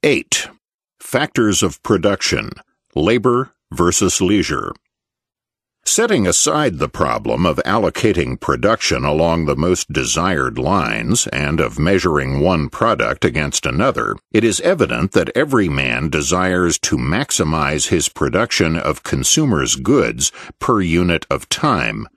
8. Factors of production: labor versus leisure. Setting aside the problem of allocating production along the most desired lines and of measuring one product against another, it is evident that every man desires to maximize his production of consumers' goods per unit of time.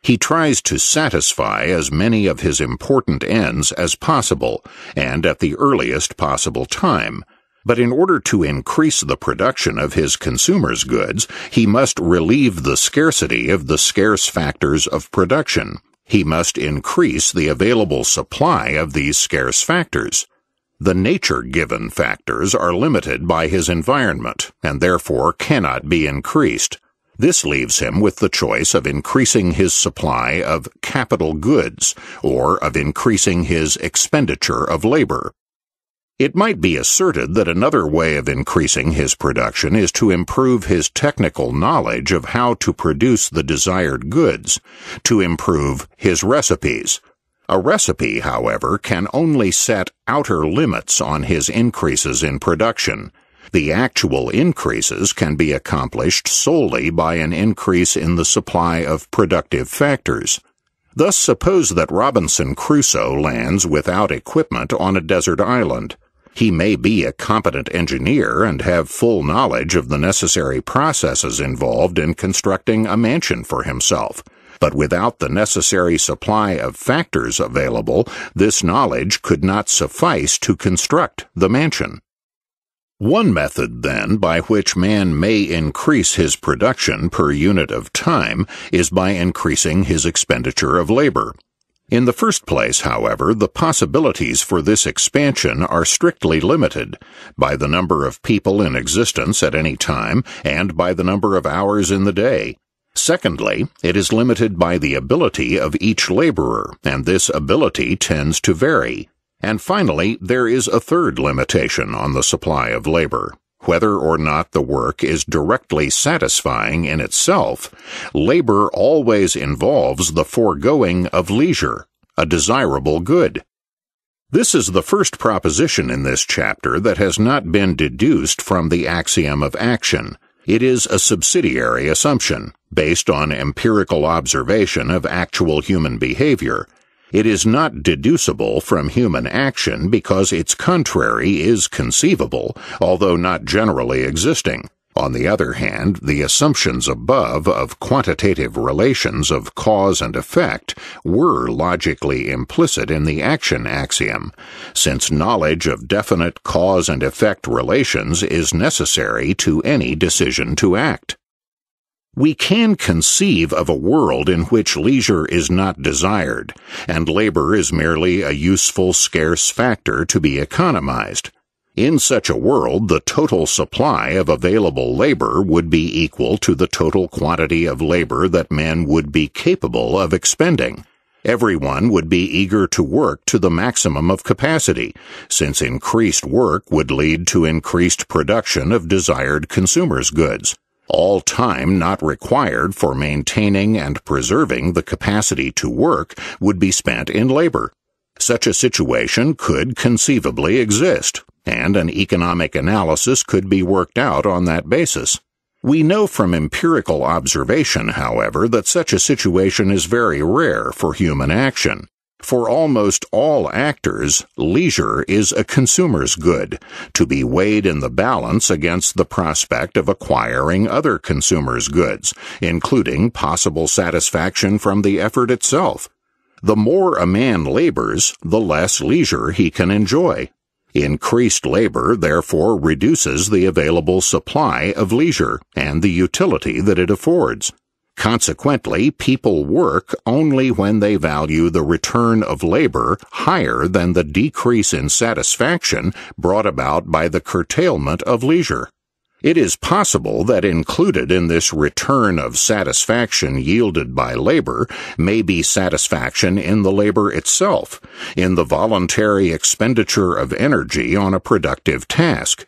He tries to satisfy as many of his important ends as possible, and at the earliest possible time. But in order to increase the production of his consumers' goods, he must relieve the scarcity of the scarce factors of production. He must increase the available supply of these scarce factors. The nature-given factors are limited by his environment, and therefore cannot be increased. This leaves him with the choice of increasing his supply of capital goods, or of increasing his expenditure of labor. It might be asserted that another way of increasing his production is to improve his technical knowledge of how to produce the desired goods, to improve his recipes. A recipe, however, can only set outer limits on his increases in production. The actual increases can be accomplished solely by an increase in the supply of productive factors. Thus, suppose that Robinson Crusoe lands without equipment on a desert island. He may be a competent engineer and have full knowledge of the necessary processes involved in constructing a mansion for himself. But without the necessary supply of factors available, this knowledge could not suffice to construct the mansion. One method, then, by which man may increase his production per unit of time is by increasing his expenditure of labor. In the first place, however, the possibilities for this expansion are strictly limited by the number of people in existence at any time and by the number of hours in the day. Secondly, it is limited by the ability of each laborer, and this ability tends to vary. And finally, there is a third limitation on the supply of labor. Whether or not the work is directly satisfying in itself, labor always involves the foregoing of leisure, a desirable good. This is the first proposition in this chapter that has not been deduced from the axiom of action. It is a subsidiary assumption, based on empirical observation of actual human behavior. It is not deducible from human action because its contrary is conceivable, although not generally existing. On the other hand, the assumptions above of quantitative relations of cause and effect were logically implicit in the action axiom, since knowledge of definite cause and effect relations is necessary to any decision to act. We can conceive of a world in which leisure is not desired, and labor is merely a useful, scarce factor to be economized. In such a world, the total supply of available labor would be equal to the total quantity of labor that men would be capable of expending. Everyone would be eager to work to the maximum of capacity, since increased work would lead to increased production of desired consumers' goods. All time not required for maintaining and preserving the capacity to work would be spent in labor. Such a situation could conceivably exist, and an economic analysis could be worked out on that basis. We know from empirical observation, however, that such a situation is very rare for human action. For almost all actors, leisure is a consumer's good, to be weighed in the balance against the prospect of acquiring other consumers' goods, including possible satisfaction from the effort itself. The more a man labors, the less leisure he can enjoy. Increased labor, therefore, reduces the available supply of leisure and the utility that it affords. Consequently, people work only when they value the return of labor higher than the decrease in satisfaction brought about by the curtailment of leisure. It is possible that included in this return of satisfaction yielded by labor may be satisfaction in the labor itself, in the voluntary expenditure of energy on a productive task.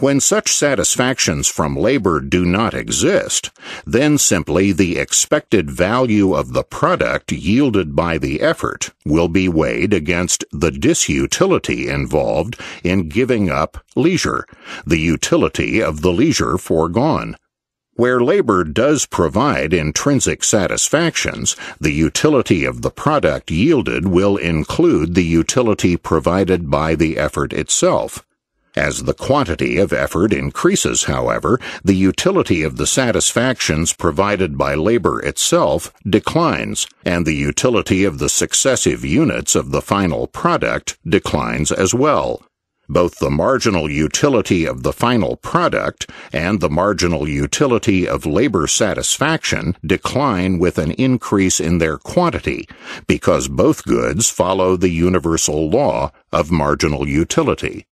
When such satisfactions from labor do not exist, then simply the expected value of the product yielded by the effort will be weighed against the disutility involved in giving up leisure, the utility of the leisure foregone. Where labor does provide intrinsic satisfactions, the utility of the product yielded will include the utility provided by the effort itself. As the quantity of effort increases, however, the utility of the satisfactions provided by labor itself declines, and the utility of the successive units of the final product declines as well. Both the marginal utility of the final product and the marginal utility of labor satisfaction decline with an increase in their quantity, because both goods follow the universal law of marginal utility.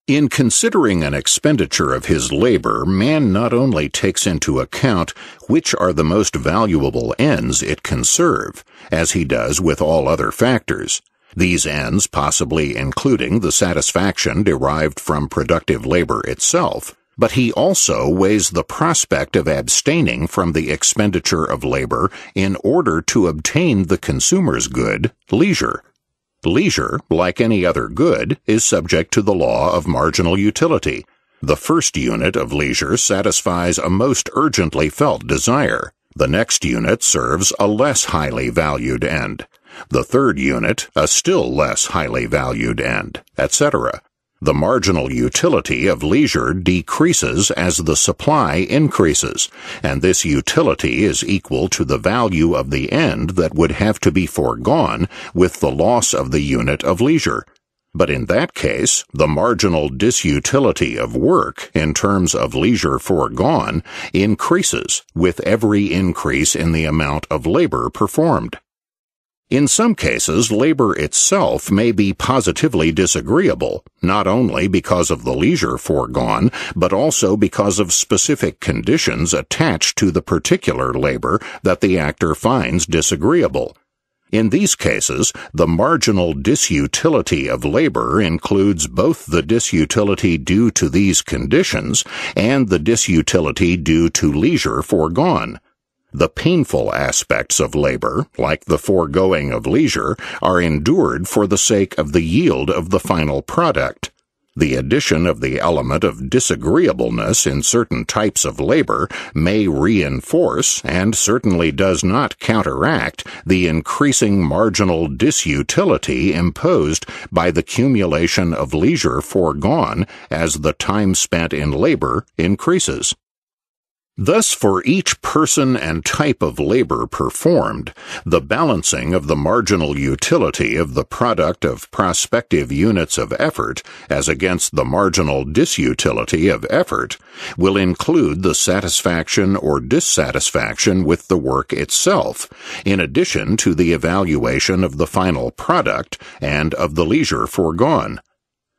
In considering an expenditure of his labor, man not only takes into account which are the most valuable ends it can serve, as he does with all other factors, these ends possibly including the satisfaction derived from productive labor itself, but he also weighs the prospect of abstaining from the expenditure of labor in order to obtain the consumer's good, leisure. Leisure, like any other good, is subject to the law of marginal utility. The first unit of leisure satisfies a most urgently felt desire. The next unit serves a less highly valued end. The third unit, a still less highly valued end, etc. The marginal utility of leisure decreases as the supply increases, and this utility is equal to the value of the end that would have to be foregone with the loss of the unit of leisure. But in that case, the marginal disutility of work in terms of leisure foregone increases with every increase in the amount of labor performed. In some cases, labor itself may be positively disagreeable, not only because of the leisure foregone, but also because of specific conditions attached to the particular labor that the actor finds disagreeable. In these cases, the marginal disutility of labor includes both the disutility due to these conditions and the disutility due to leisure foregone. The painful aspects of labor, like the foregoing of leisure, are endured for the sake of the yield of the final product. The addition of the element of disagreeableness in certain types of labor may reinforce, and certainly does not counteract, the increasing marginal disutility imposed by the cumulation of leisure foregone as the time spent in labor increases. Thus, for each person and type of labor performed, the balancing of the marginal utility of the product of prospective units of effort as against the marginal disutility of effort will include the satisfaction or dissatisfaction with the work itself, in addition to the evaluation of the final product and of the leisure foregone.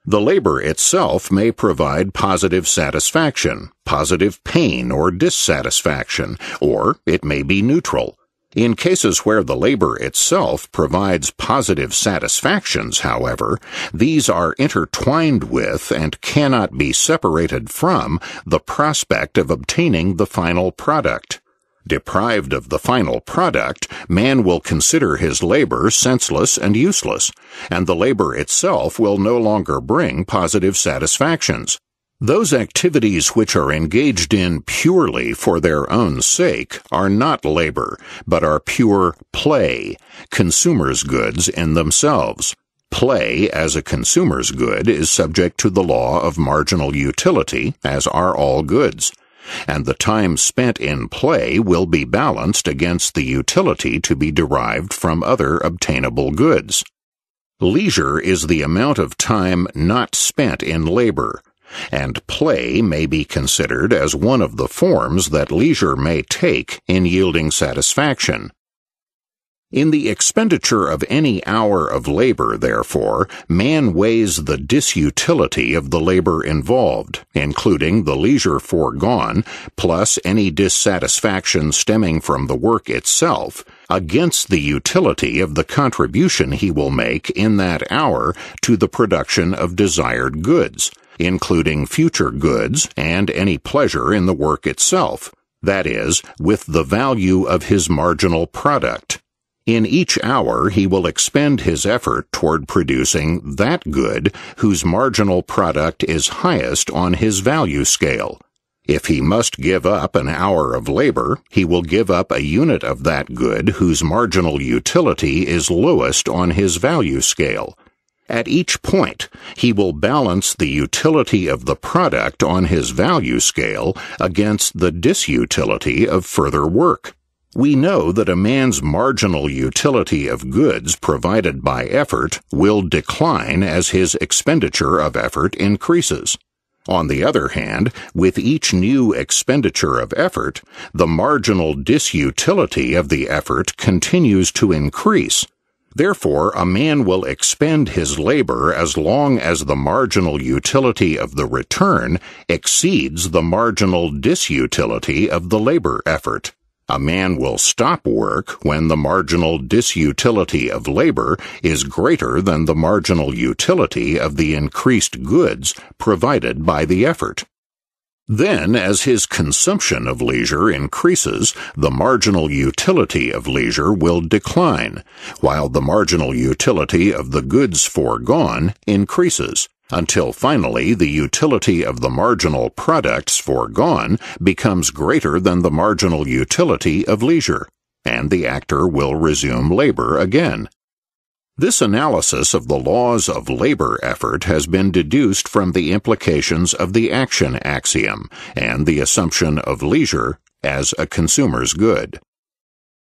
The labor itself may provide positive satisfaction, positive pain or dissatisfaction, or it may be neutral. In cases where the labor itself provides positive satisfactions, however, these are intertwined with and cannot be separated from the prospect of obtaining the final product. Deprived of the final product, man will consider his labor senseless and useless, and the labor itself will no longer bring positive satisfactions. Those activities which are engaged in purely for their own sake are not labor, but are pure play, consumer's goods in themselves. Play as a consumer's good is subject to the law of marginal utility, as are all goods, and the time spent in play will be balanced against the utility to be derived from other obtainable goods. Leisure is the amount of time not spent in labor, and play may be considered as one of the forms that leisure may take in yielding satisfaction. In the expenditure of any hour of labor, therefore, man weighs the disutility of the labor involved, including the leisure foregone, plus any dissatisfaction stemming from the work itself, against the utility of the contribution he will make in that hour to the production of desired goods, including future goods and any pleasure in the work itself, that is, with the value of his marginal product. In each hour he will expend his effort toward producing that good whose marginal product is highest on his value scale. If he must give up an hour of labor, he will give up a unit of that good whose marginal utility is lowest on his value scale. At each point, he will balance the utility of the product on his value scale against the disutility of further work. We know that a man's marginal utility of goods provided by effort will decline as his expenditure of effort increases. On the other hand, with each new expenditure of effort, the marginal disutility of the effort continues to increase. Therefore, a man will expend his labor as long as the marginal utility of the return exceeds the marginal disutility of the labor effort. A man will stop work when the marginal disutility of labor is greater than the marginal utility of the increased goods provided by the effort. Then, as his consumption of leisure increases, the marginal utility of leisure will decline, while the marginal utility of the goods foregone increases, until finally the utility of the marginal products foregone becomes greater than the marginal utility of leisure, and the actor will resume labor again. This analysis of the laws of labor effort has been deduced from the implications of the action axiom and the assumption of leisure as a consumer's good.